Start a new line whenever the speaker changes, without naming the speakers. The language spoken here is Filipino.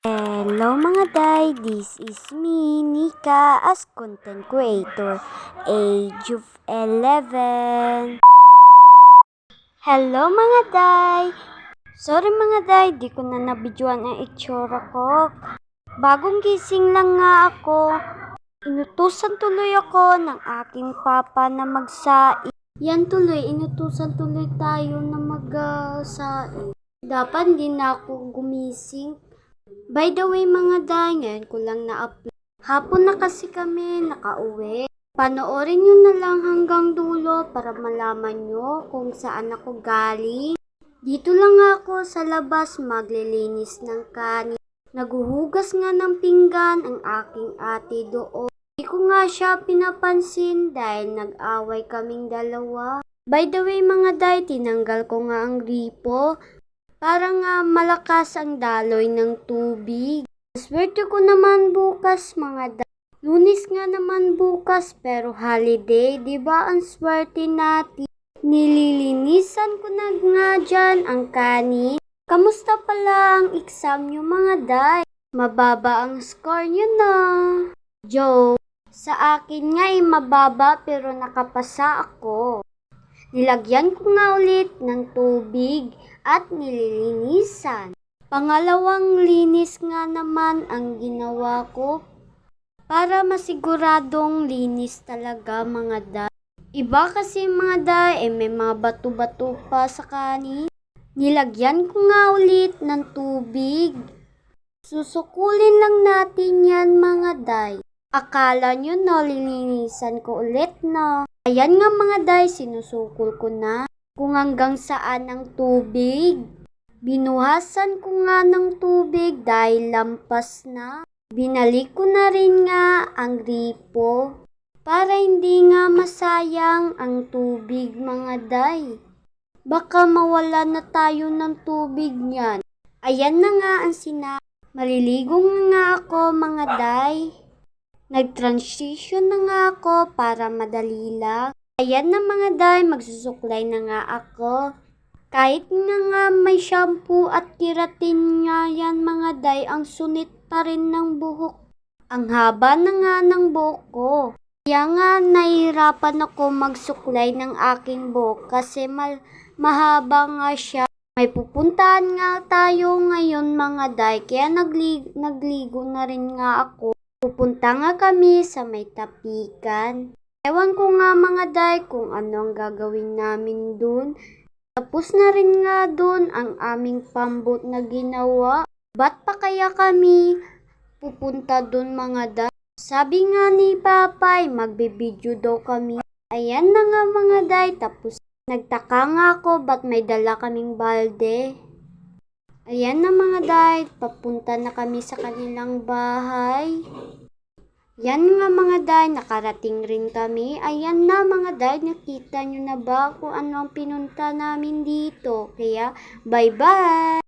Hello mga day, this is me, Nika, as content creator, age of 11. Hello mga day! Sorry mga day, di ko na nabidyoan ang itsura ko. Bagong gising lang nga ako. Inutusan tuloy ako ng aking papa na magsaing. Yan tuloy, inutusan tuloy tayo na magsaing. Dapat din na ako gumising. By the way mga day, ngayon ko lang na-upload. Hapon na kasi kami nakauwi. Panoorin nyo na lang hanggang dulo para malaman nyo kung saan ako galing. Dito lang ako sa labas maglilinis ng kanin. Naguhugas nga ng pinggan ang aking ate doon. Di ko nga siya pinapansin dahil nag-away kaming dalawa. By the way mga day, tinanggal ko nga ang gripo. Parang malakas ang daloy ng tubig. Swerte ko naman bukas mga day. Lunes nga naman bukas pero holiday. Diba ang swerte natin? Nililinisan ko na nga dyan ang kanin. Kamusta pala ang exam nyo mga day? Mababa ang score nyo na. Joke. Sa akin nga mababa pero nakapasa ako. Nilagyan ko nga ulit ng tubig at nililinisan. Pangalawang linis nga naman ang ginawa ko para masiguradong linis talaga mga day. Iba kasi mga day, may mga bato-bato pa sa kanin. Nilagyan ko nga ulit ng tubig. Susukulin lang natin yan mga day. Akala nyo nalilinisan ko ulit na. Ayan nga mga day, sinusukol ko na kung hanggang saan ang tubig. Binuhasan ko nga ng tubig dahil lampas na. Binalik ko na rin nga ang gripo para hindi nga masayang ang tubig mga day. Baka mawala na tayo ng tubig niyan. Ayan na nga ang Maliligo nga ako mga day. Nag-transition na nga ako para madali lang. Ayan na mga day, magsusuklay na nga ako. Kahit nga may shampoo at keratin nga yan mga day, ang sunit pa rin ng buhok. Ang haba na nga ng buhok ko. Kaya nga nahihirapan ako magsuklay ng aking buhok kasi mahaba nga siya. May pupuntahan nga tayo ngayon mga day, kaya nagligo na rin nga ako. Pupunta nga kami sa may tapikan. Ewan ko nga mga day kung ano ang gagawin namin dun. Tapos na rin nga dun ang aming pambot na ginawa. Ba't pa kaya kami pupunta dun mga day? Sabi nga ni Papay, magbibideo daw kami. Ayan na nga mga day, tapos nagtaka nga ako ba't may dala kaming balde. Ayan na mga day, papunta na kami sa kanilang bahay. Yan nga mga day, nakarating rin kami. Ayan na mga day, nakita nyo na ba kung ano ang pinunta namin dito? Kaya bye bye!